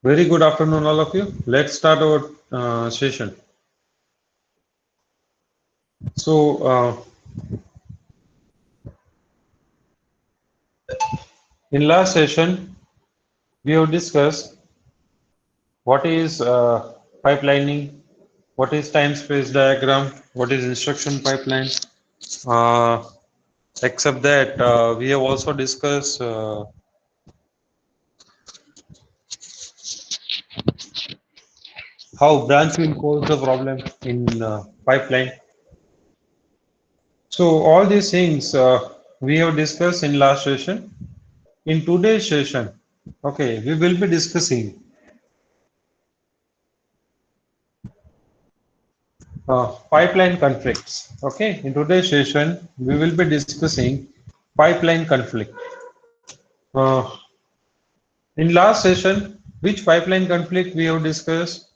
Very good afternoon, all of you. Let's start our session. So, in last session, we have discussed what is pipelining, what is time space diagram, what is instruction pipeline. Uh, Except that, we have also discussed how branch will cause the problem in pipeline. So, all these things we have discussed in last session. In today's session, okay, we will be discussing pipeline conflicts. Okay, in today's session, we will be discussing pipeline conflict. Uh, in last session, which pipeline conflict we have discussed?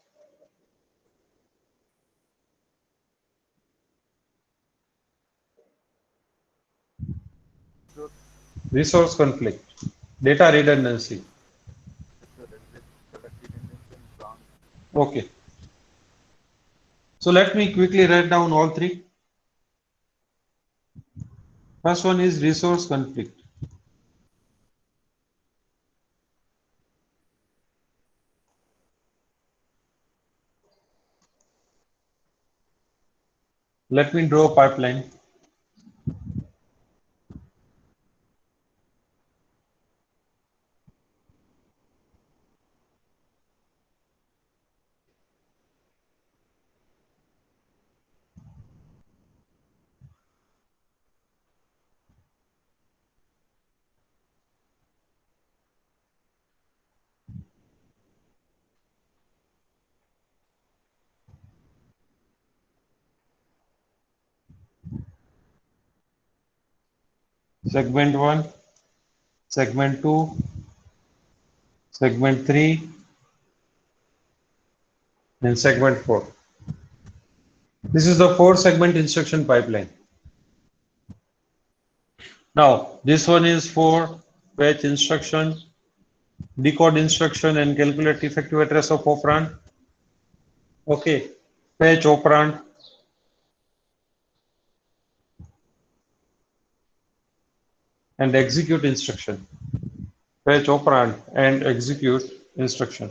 Resource conflict, data redundancy. Okay, so let me quickly write down all three. First one is resource conflict. Let me draw a pipeline. Segment 1, segment 2, segment 3, and segment 4. This is the 4 segment instruction pipeline. Now, this one is for fetch instruction, decode instruction, and calculate effective address of operand. Okay, fetch operand, and execute instruction. Fetch operand and execute instruction.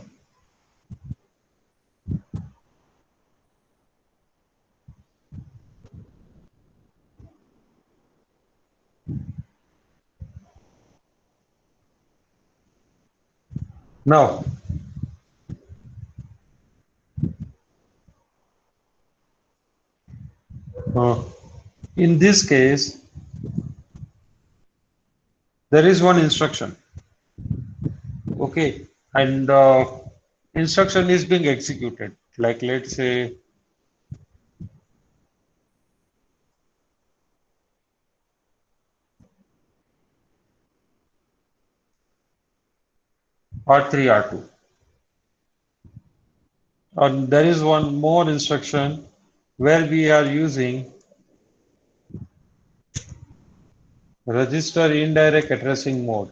Now, uh, in this case, there is one instruction. Okay, and instruction is being executed. Like let's say R3, R2. And there is one more instruction where we are using register indirect addressing mode.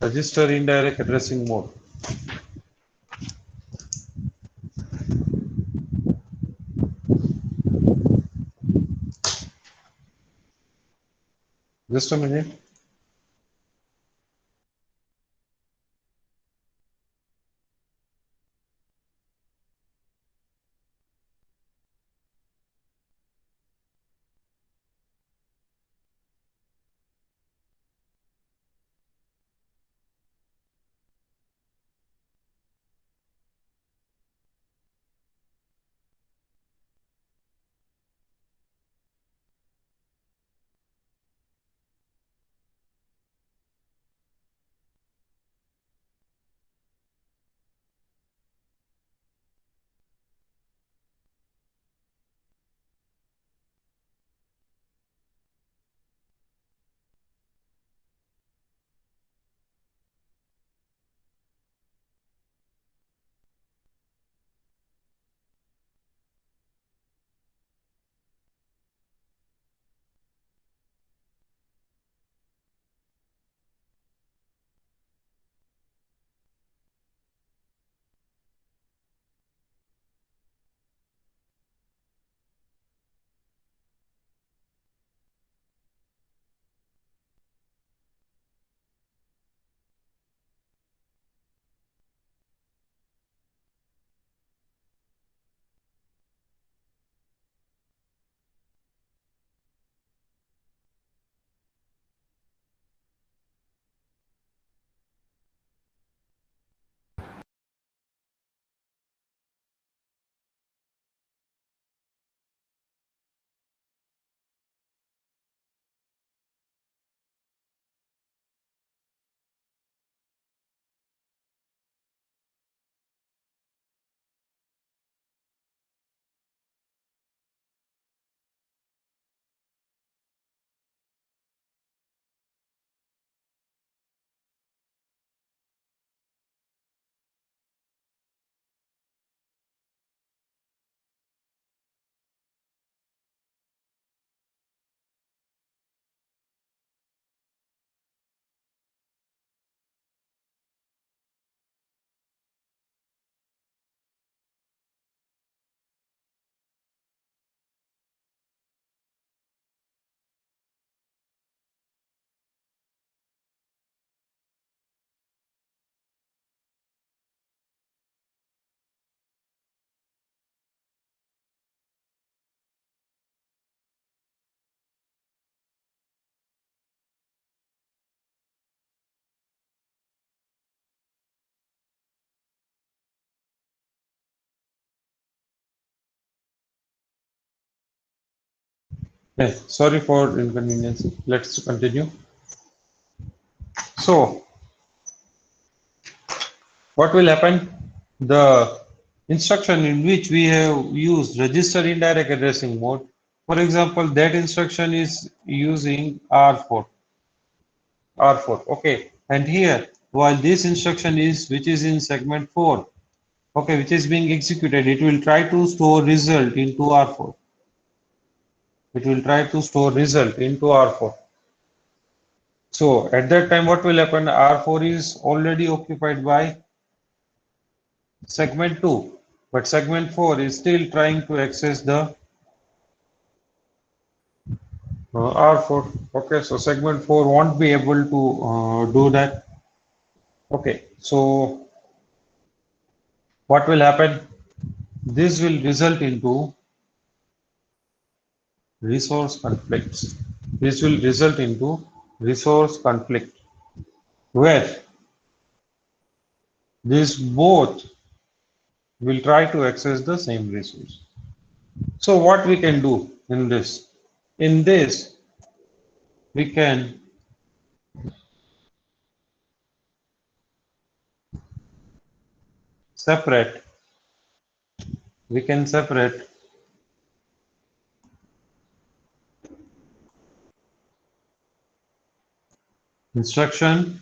Register indirect addressing mode. Just a minute. Okay, sorry for inconvenience. Let's continue. So, what will happen? The instruction in which we have used register indirect addressing mode, for example, that instruction is using R4. R4. Okay. And here, while this instruction is which is in segment 4, okay, which is being executed, it will try to store result into R4. It will try to store result into R4. So at that time, what will happen? R4 is already occupied by segment 2, but segment 4 is still trying to access the R4. Okay, so segment 4 won't be able to do that. Okay, so what will happen? This will result into resource conflicts. This will result into resource conflict where these both will try to access the same resource. So what we can do in this? In this, we can separate, we can separate instruction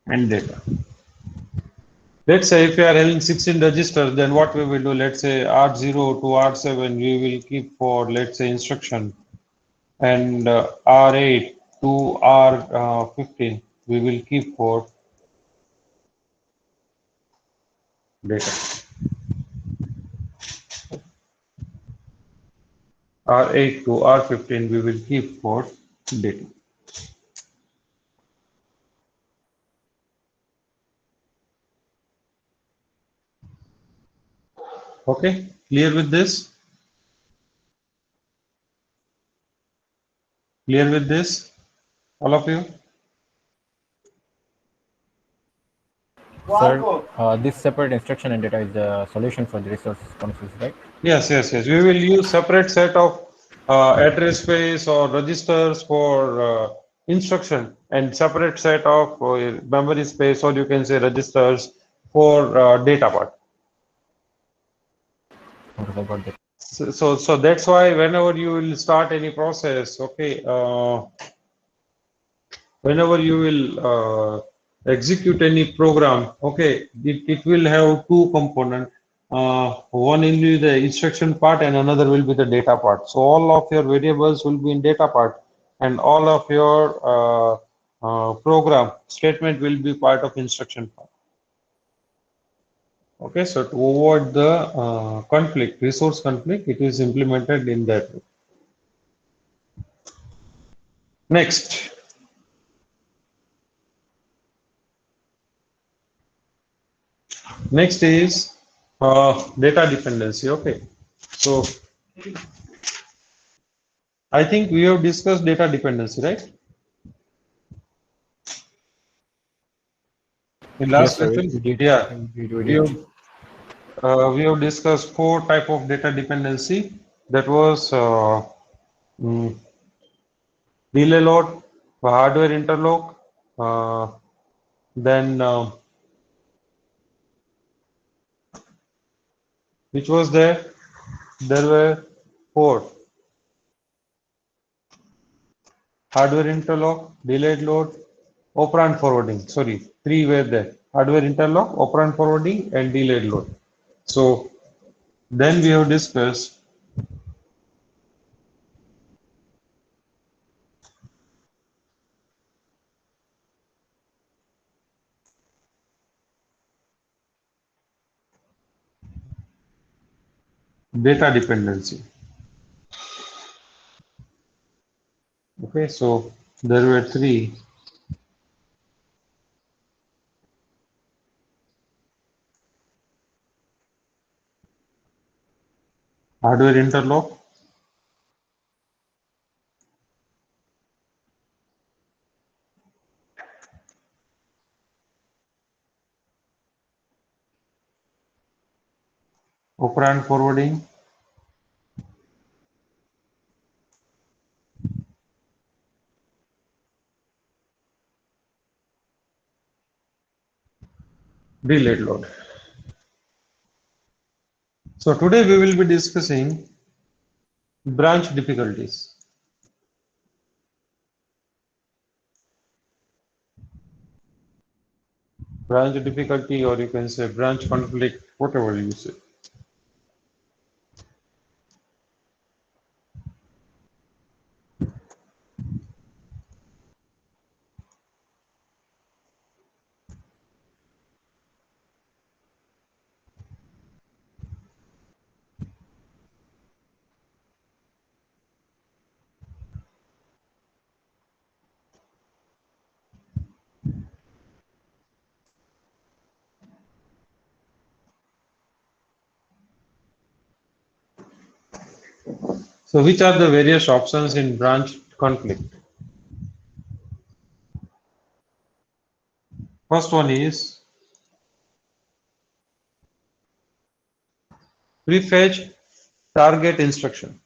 and data. Let's say if you are having 16 registers, then what we will do, let's say R0 to R7, we will keep for, let's say, instruction, and R8 to R15, we will keep for data. R8 to R15, we will keep for data. Okay, clear with this? Clear with this, all of you? Sir, this separate instruction and data is the solution for the resource conflicts, right? Yes, yes, yes. We will use separate set of address space or registers for instruction and separate set of memory space, or you can say registers for data part. Because I got that. So that's why whenever you will start any process, okay, whenever you will execute any program, okay, it will have two components. One will be the instruction part and another will be the data part. So all of your variables will be in data part and all of your program statement will be part of instruction part. Okay, so to avoid the conflict, resource conflict, it is implemented in that way. Next, next is data dependency. Okay, so I think we have discussed data dependency, right? In Yes, last sir. session, We did. yeah, We we did. have we have discussed four type of data dependency. That was mm, delay load, hardware interlock, uh, then which was there? There were four: hardware interlock, delayed load, operand forwarding. Sorry, three were there: hardware interlock, operand forwarding, and delayed load. So then we have discussed data dependency. Okay, so there were three: hardware interlock, operand forwarding, delayed load. So today we will be discussing branch difficulties. Branch difficulty, or you can say branch conflict, whatever you say. So which are the various options in branch conflict? First one is prefetch target instruction.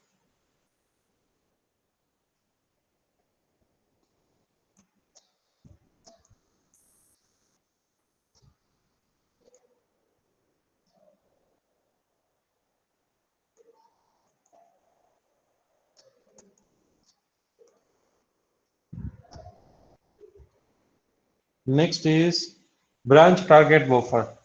Next is branch target buffer.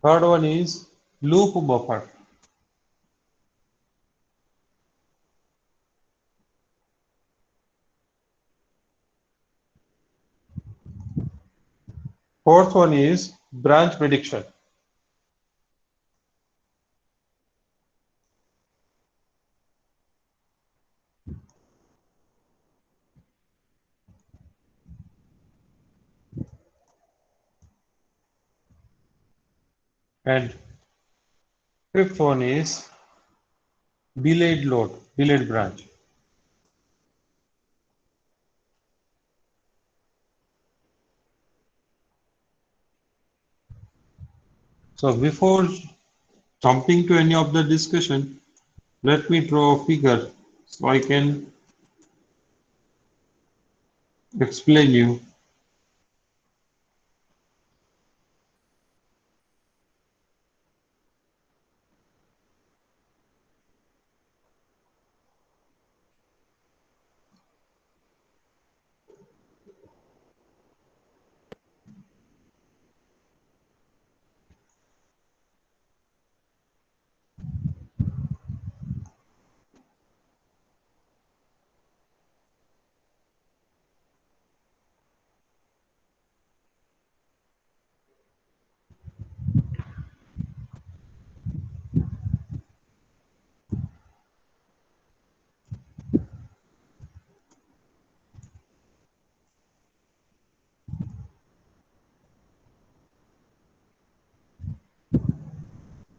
Third one is loop buffer. Fourth one is branch prediction. And fifth one is delayed load, delayed branch. So before jumping to any of the discussion, let me draw a figure so I can explain you.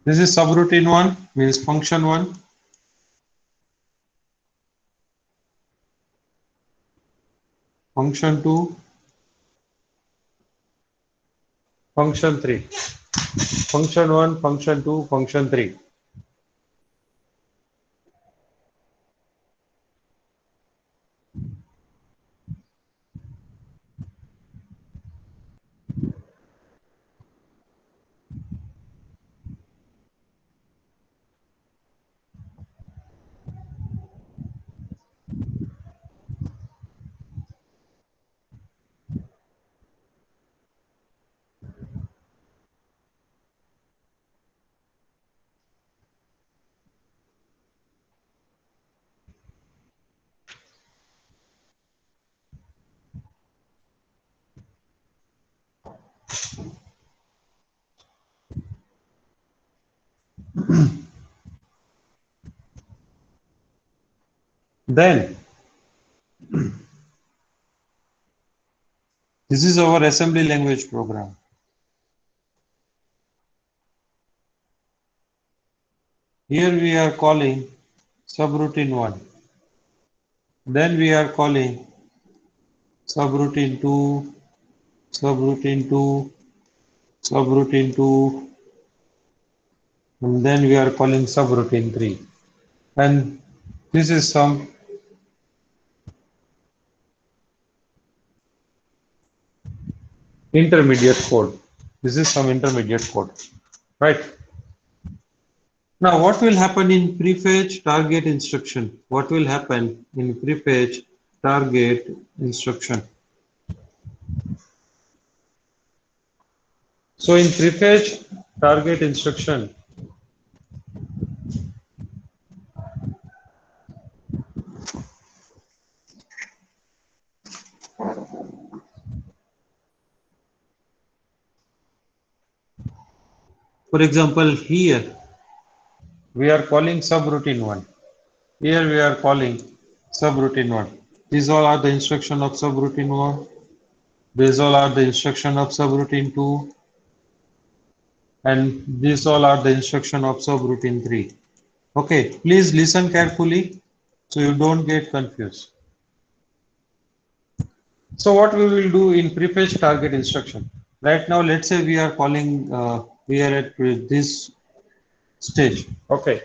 This is subroutine 1, means function 1. Function 2, function 3. Function 1, function 2, function 3. Then this is our assembly language program. Here we are calling subroutine 1. Then we are calling subroutine 2, subroutine 2, subroutine 2, and then we are calling subroutine 3. And this is some intermediate code. This is some intermediate code, right? Now, what will happen in prefetch target instruction? What will happen in prefetch target instruction? So in prefetch target instruction, for example, here we are calling subroutine 1. Here we are calling subroutine 1. These all are the instruction of subroutine 1. These all are the instruction of subroutine 2. And these all are the instruction of subroutine 3. Okay, please listen carefully so you don't get confused. So what we will do in prefetch target instruction. Right now, let's say we are calling, we are at this stage. Okay.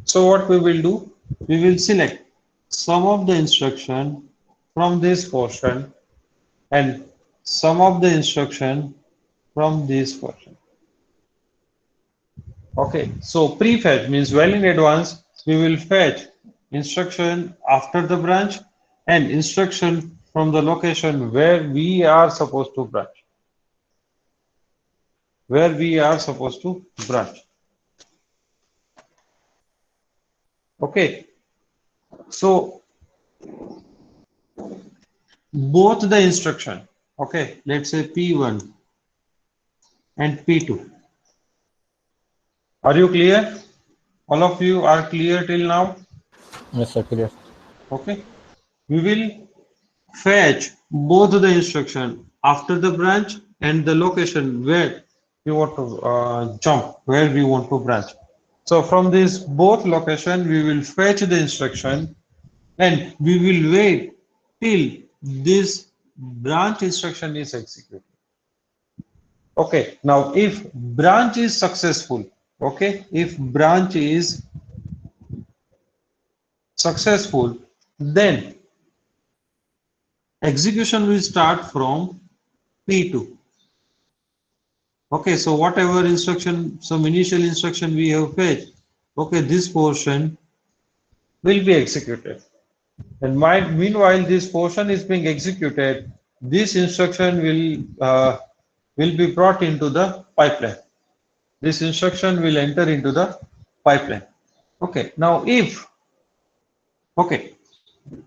So what we will do, we will select some of the instruction from this portion and some of the instruction from this portion. Okay. So prefetch means well in advance, we will fetch instruction after the branch and instruction from the location where we are supposed to branch. Where we are supposed to branch. Okay, so both the instruction, okay, let's say P1 and P2. Are you clear? All of you are clear till now? Yes, sir, clear. Okay, we will fetch both the instruction after the branch and the location where we want to jump, where we want to branch. So from this both location, we will fetch the instruction and we will wait till this branch instruction is executed. Okay, now if branch is successful, okay, if branch is successful, then execution will start from P2. Okay, so whatever instruction, some initial instruction we have fetched, okay, this portion will be executed. And meanwhile, this portion is being executed, this instruction will be brought into the pipeline. This instruction will enter into the pipeline. Okay, now if, okay,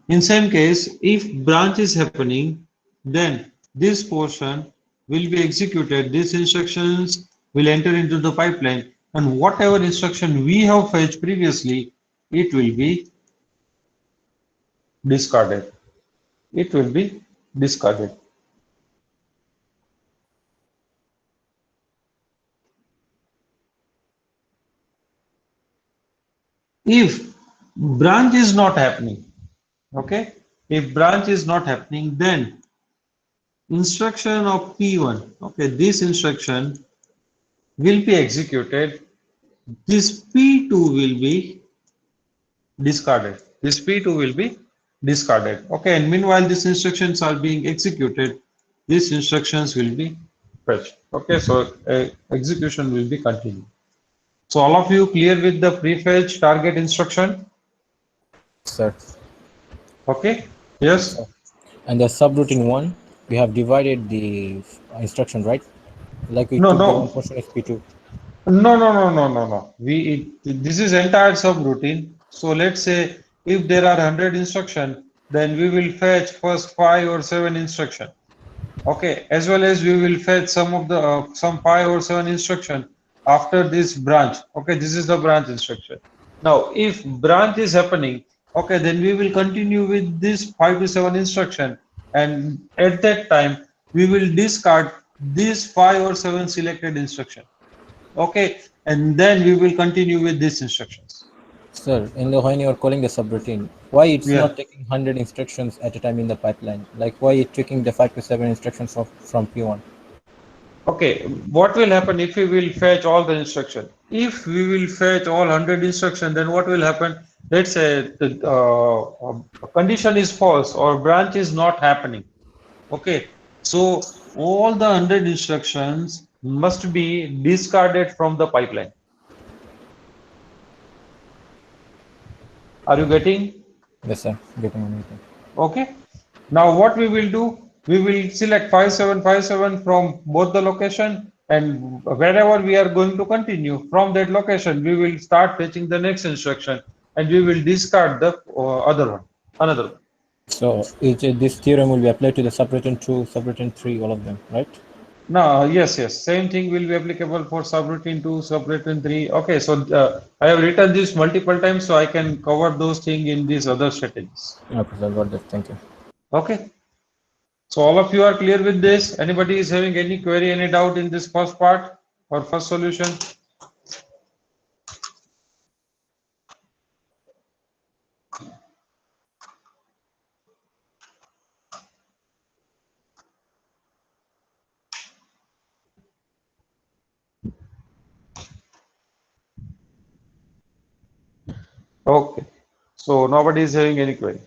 in same case, if branch is happening, then this portion will be executed. These instructions will enter into the pipeline, and whatever instruction we have fetched previously, it will be discarded. It will be discarded. If branch is not happening, okay, if branch is not happening, then instruction of P1, okay, this instruction will be executed. This P2 will be discarded. This P2 will be discarded. Okay, and meanwhile, these instructions are being executed. These instructions will be fetched. Okay, so execution will be continued. So all of you clear with the prefetch target instruction? Sir. Okay, yes? And the subroutine one, we have divided the instruction, right? Like we No, took the one no. portion as P2. No. This is entire subroutine. So let's say if there are 100 instruction, then we will fetch first 5 or 7 instruction. Okay, as well as we will fetch some of the some 5 or 7 instruction after this branch. Okay, this is the branch instruction. Now, if branch is happening, okay, then we will continue with this 5 to 7 instruction, and at that time we will discard these 5 or 7 selected instruction. Okay, and then we will continue with these instructions. Sir, in the when you are calling the subroutine, why it's Yeah. not taking 100 instructions at a time in the pipeline? Like why it taking the 5 to 7 instructions from P1? Okay, what will happen if we will fetch all the instruction? If we will fetch all 100 instruction, then what will happen? Let's say the condition is false or branch is not happening. Okay, so all the 100 instructions must be discarded from the pipeline. Are you getting? Yes, sir. Getting anything. Okay. Now what we will do, we will select 5757 from both the location, and wherever we are going to continue from that location, we will start fetching the next instruction and we will discard the other one, another one. So this theorem will be applied to the subroutine 2, subroutine 3, all of them, right? Now, yes, same thing will be applicable for subroutine 2, subroutine 3. Okay, so I have written this multiple times so I can cover those things in these other strategies. Okay, sir, got that. Thank you. Okay. So all of you are clear with this? Anybody is having any query, any doubt in this first part or first solution? Okay. So nobody is having any query.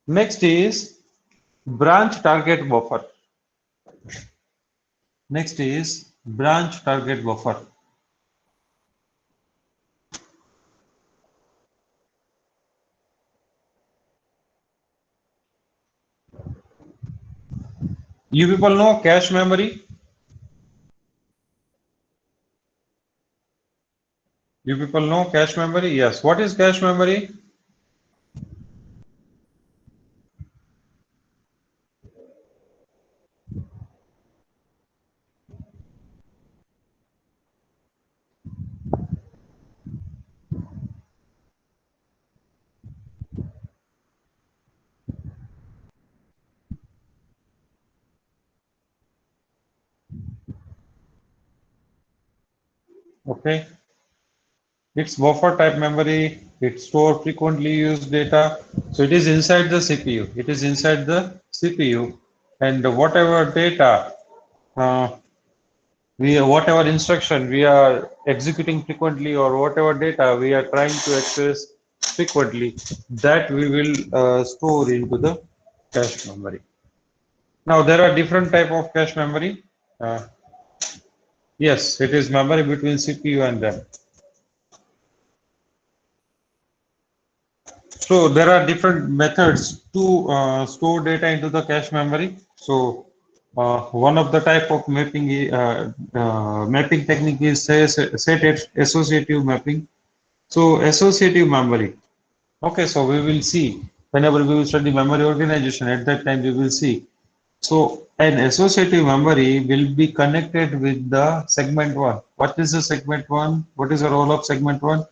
Next is branch target buffer. Next is branch target buffer. You people know cache memory? You people know cache memory? Yes. What is cache memory? Okay. It's buffer type memory. It stores frequently used data. So it is inside the CPU. It is inside the CPU. And whatever data, uh, whatever instruction we are executing frequently or whatever data we are trying to access frequently, that we will store into the cache memory. Now there are different type of cache memory. Uh, yes, it is memory between CPU and RAM. So there are different methods to store data into the cache memory. So one of the type of mapping technique is set associative mapping. So associative memory. Okay, so we will see whenever we will study memory organization, at that time we will see. So an associative memory will be connected with the segment one. What is the segment one? What is the role of segment one?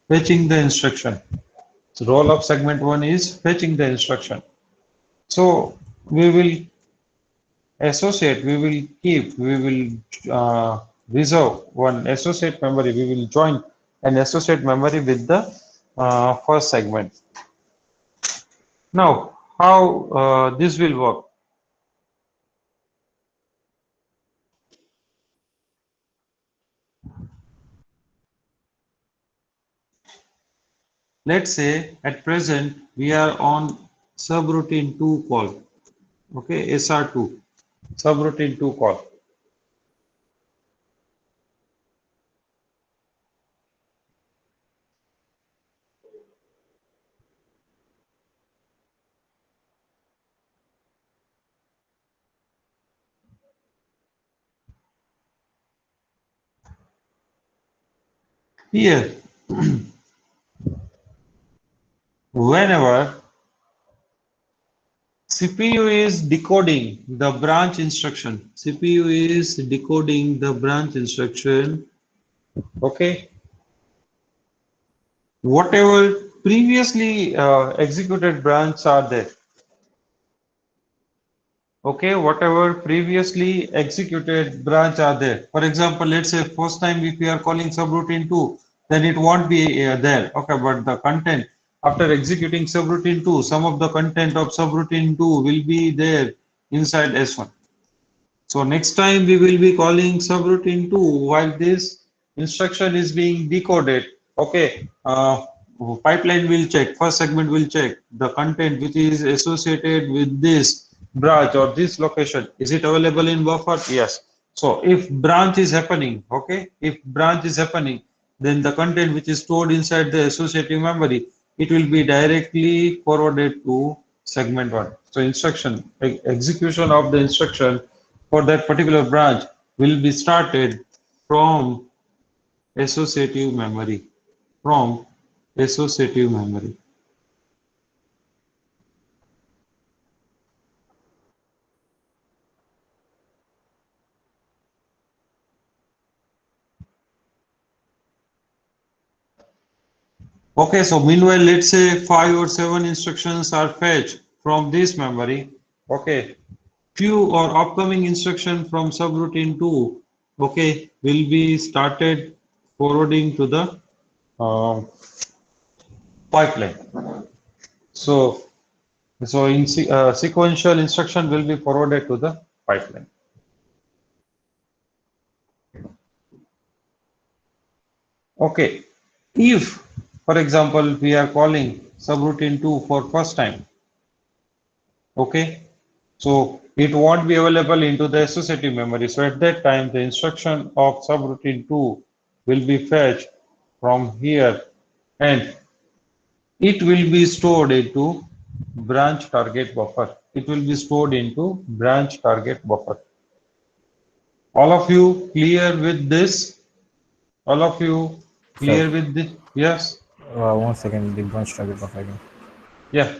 Fetching the instruction. So role of segment one is fetching the instruction. So we will associate, we will reserve one associate memory. We will join an associate memory with the first segment. Now, how this will work? Let's say at present we are on subroutine 2 call. Okay, SR2, subroutine 2 call. Here, whenever CPU is decoding the branch instruction, CPU is decoding the branch instruction. Okay, whatever previously executed branch are there. Okay, whatever previously executed branch are there. For example, let's say first time if we are calling subroutine 2, then it won't be there. Okay, but the content after executing subroutine 2, some of the content of subroutine 2 will be there inside S1. So next time we will be calling subroutine 2 while this instruction is being decoded. Okay, pipeline will check, first segment will check the content which is associated with this branch or this location. Is it available in buffer? Yes. So if branch is happening, okay, if branch is happening, then the content which is stored inside the associative memory, it will be directly forwarded to segment 1. So instruction, execution of the instruction for that particular branch will be started from associative memory, from associative memory. Okay, so meanwhile, let's say 5 or 7 instructions are fetched from this memory. Okay, few or upcoming instruction from subroutine 2, okay, will be started forwarding to the uh, pipeline. So, so sequential instruction will be forwarded to the pipeline. Okay, if, for example, we are calling subroutine 2 for first time, okay, so it won't be available into the associative memory. So at that time, the instruction of subroutine 2 will be fetched from here and it will be stored into branch target buffer. It will be stored into branch target buffer. All of you clear with this? All of you Sure. clear with this? Yes? 1 second, the branch target buffer again. Yeah.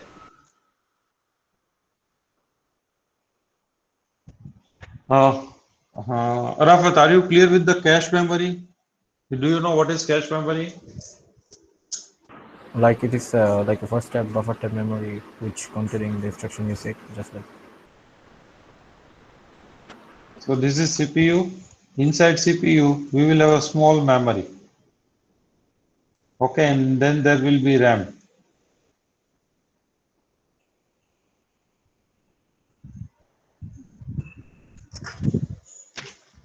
Uh, Rafat, are you clear with the cache memory? Do you know what is cache memory? Like it is like a first step buffer type memory which containing the instruction you said, just like. So this is CPU. Inside CPU, we will have a small memory. Okay, and then there will be RAM.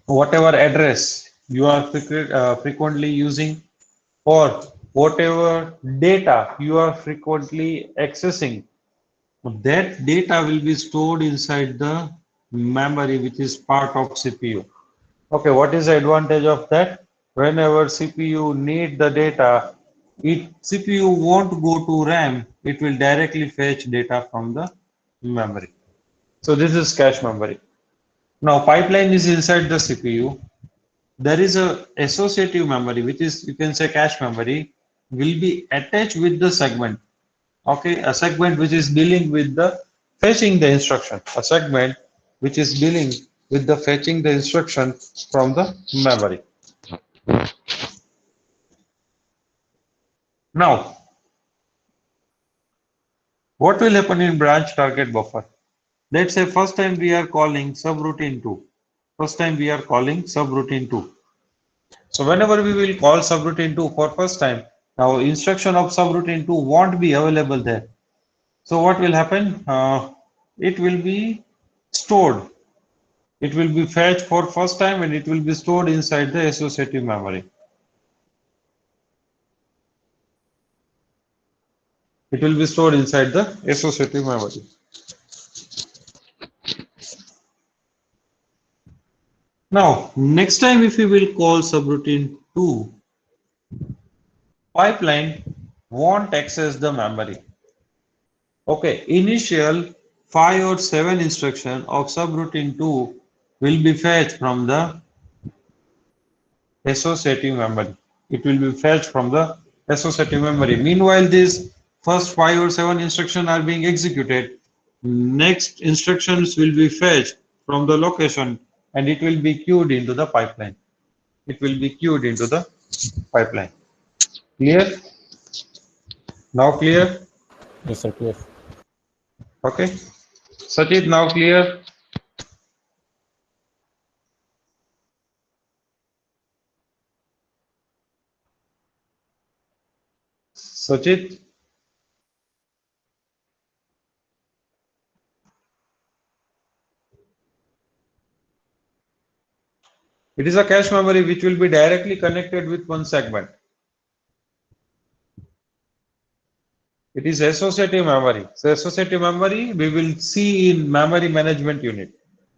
Whatever address you are frequently using or whatever data you are frequently accessing, that data will be stored inside the memory which is part of CPU. Okay, what is the advantage of that? Whenever CPU need the data, CPU won't go to RAM, it will directly fetch data from the memory. So this is cache memory. Now pipeline is inside the CPU. There is a associative memory, which is you can say cache memory, will be attached with the segment. Okay, a segment which is dealing with the fetching the instruction. A segment which is dealing with the fetching the instruction from the memory. Now, what will happen in branch target buffer? Let's say first time we are calling subroutine 2. First time we are calling subroutine 2. So whenever we will call subroutine 2 for first time, now instruction of subroutine 2 won't be available there. So what will happen? It will be stored. It will be fetched for first time and it will be stored inside the associative memory. It will be stored inside the associative memory. Now, next time if we will call subroutine 2, pipeline won't access the memory. Okay, initial 5 or 7 instruction of subroutine 2 will be fetched from the associative memory. It will be fetched from the associative memory. Meanwhile, these first 5 or 7 instructions are being executed. Next instructions will be fetched from the location and it will be queued into the pipeline. It will be queued into the pipeline. Clear? Now clear? Yes, sir, clear. Okay. Sajid, now clear? Sachit? It is a cache memory which will be directly connected with one segment. It is associative memory. So associative memory we will see in memory management unit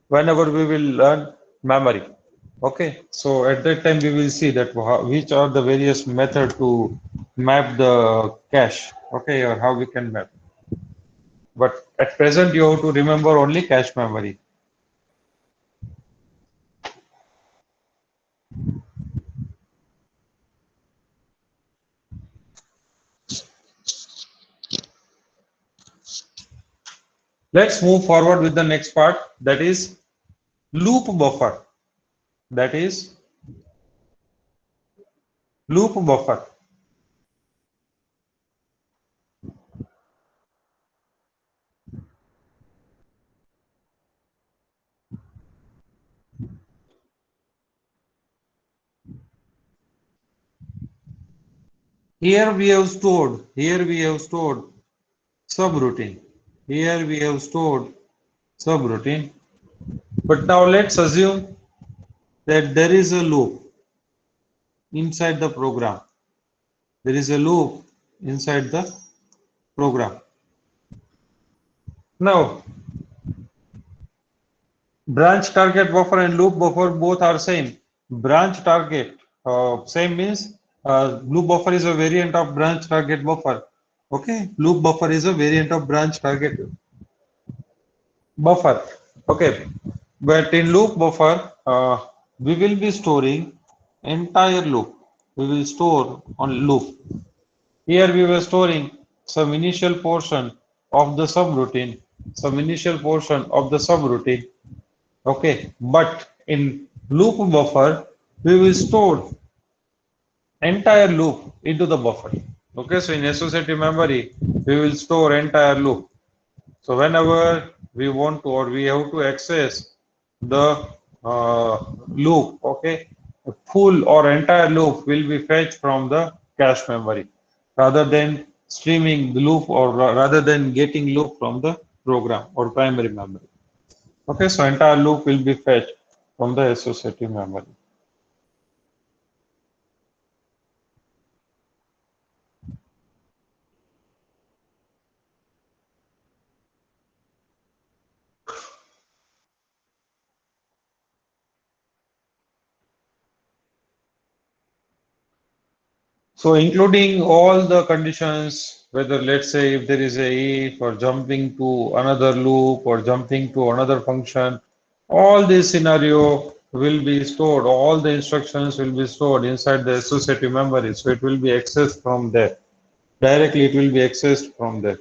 whenever we will learn memory. Okay, so at that time we will see that which are the various method to map the cache. Okay, or how we can map. But at present you have to remember only cache memory. Let's move forward with the next part, that is loop buffer. That is loop buffer. Here we have stored subroutine. Here we have stored subroutine. But now let's assume that there is a loop inside the program. There is a loop inside the program. Now, branch target buffer and loop buffer both are same. Branch target, same means loop buffer is a variant of branch target buffer. Okay, loop buffer is a variant of branch target buffer. Okay, but in loop buffer, we will be storing entire loop. We will store on loop. Here we were storing some initial portion of the subroutine, Okay, but in loop buffer, we will store entire loop into the buffer. Okay, so in associative memory, we will store entire loop. So whenever we want to or we have to access the loop, okay, a full or entire loop will be fetched from the cache memory rather than streaming the loop or rather than getting loop from the program or primary memory. Okay, so entire loop will be fetched from the associative memory. So including all the conditions, whether let's say if there is a if or jumping to another loop or jumping to another function, all this scenario will be stored, all the instructions will be stored inside the associative memory. So it will be accessed from there. Directly it will be accessed from there.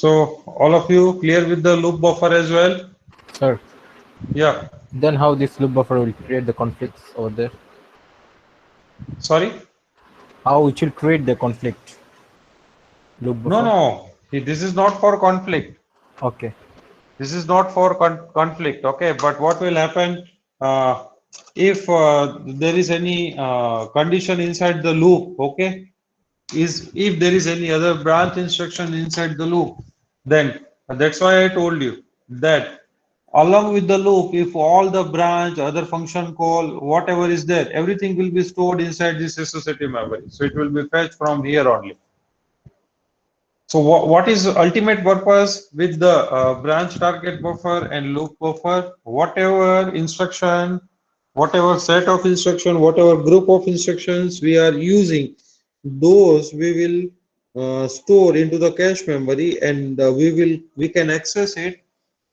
So all of you clear with the loop buffer as well? Sir, Yeah. then how this loop buffer will create the conflicts over there? Sorry? How it will create the conflict? Loop No, buffer? no. This is not for conflict. Okay. This is not for conflict, okay? But what will happen if there is any condition inside the loop, okay? Is if there is any other branch instruction inside the loop, then that's why I told you that along with the loop, if all the branch, other function call, whatever is there, everything will be stored inside this associative memory. So it will be fetched from here only. So what is the ultimate purpose with the branch target buffer and loop buffer? Whatever instruction, whatever set of instruction, whatever group of instructions we are using, those we will store into the cache memory, and we can access it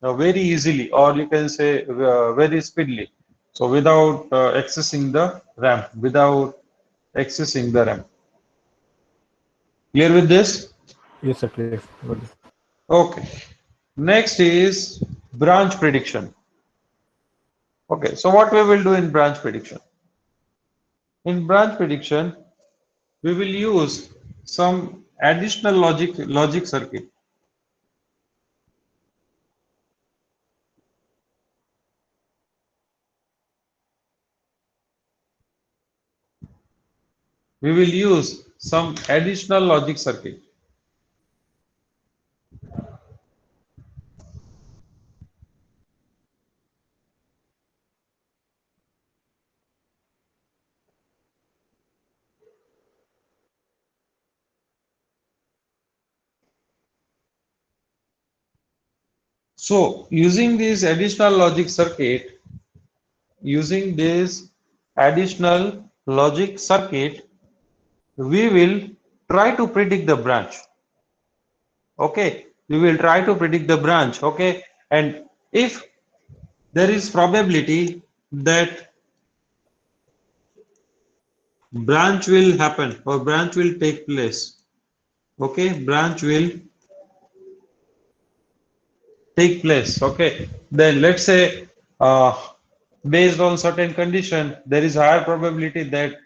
very easily, or you can say very speedily. So without accessing the RAM, without accessing the RAM. Clear with this? Yes, sir, clear. Good. Okay. Next is branch prediction. Okay, so what we will do in branch prediction? In branch prediction, we will use some additional logic circuit. We will use some additional logic circuit. So using this additional logic circuit, we will try to predict the branch. Okay, we will try to predict the branch. Okay, and if there is probability that branch will happen or branch will take place. Okay, branch will take place. Okay, then let's say based on certain condition, there is higher probability that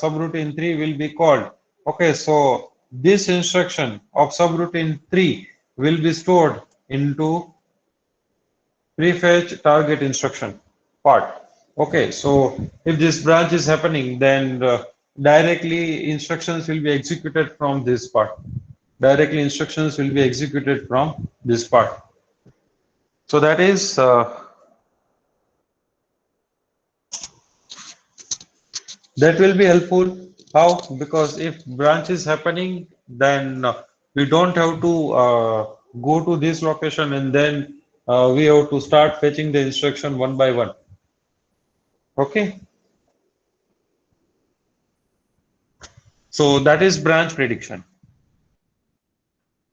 subroutine 3 will be called. Okay, so this instruction of subroutine 3 will be stored into prefetch target instruction part. Okay, so if this branch is happening, then directly instructions will be executed from this part. Directly instructions will be executed from this part. So that will be helpful. How? Because if branch is happening, then we don't have to go to this location and then we have to start fetching the instruction one by one. Okay. So that is branch prediction.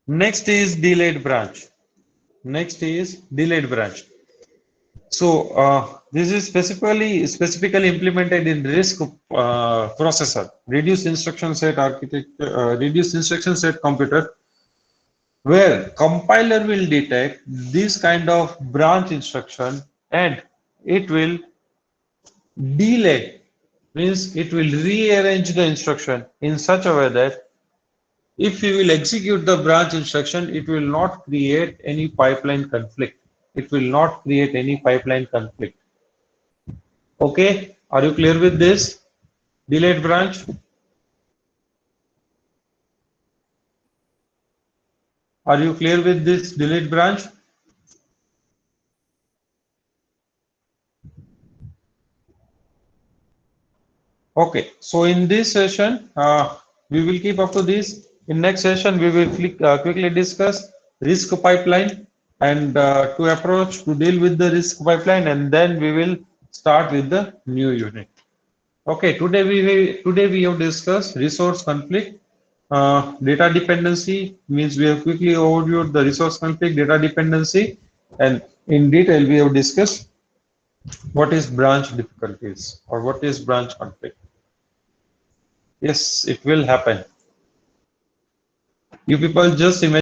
Next is delayed branch. Next is delayed branch. So this is specifically implemented in RISC processor, reduced instruction set architecture, reduced instruction set computer, where compiler will detect this kind of branch instruction and it will delay, means it will rearrange the instruction in such a way that if you will execute the branch instruction, it will not create any pipeline conflict. It will not create any pipeline conflict. Okay, are you clear with this? Delayed branch? Are you clear with this delayed branch? Okay, so in this session, we will keep up to this. In next session, we will quickly discuss RISC pipeline and to approach to deal with the RISC pipeline, and then we will start with the new unit. Okay, today we have discussed resource conflict, data dependency, means we have quickly overviewed the resource conflict, data dependency, and in detail we have discussed what is branch difficulties or what is branch conflict. Yes, it will happen. You people just imagine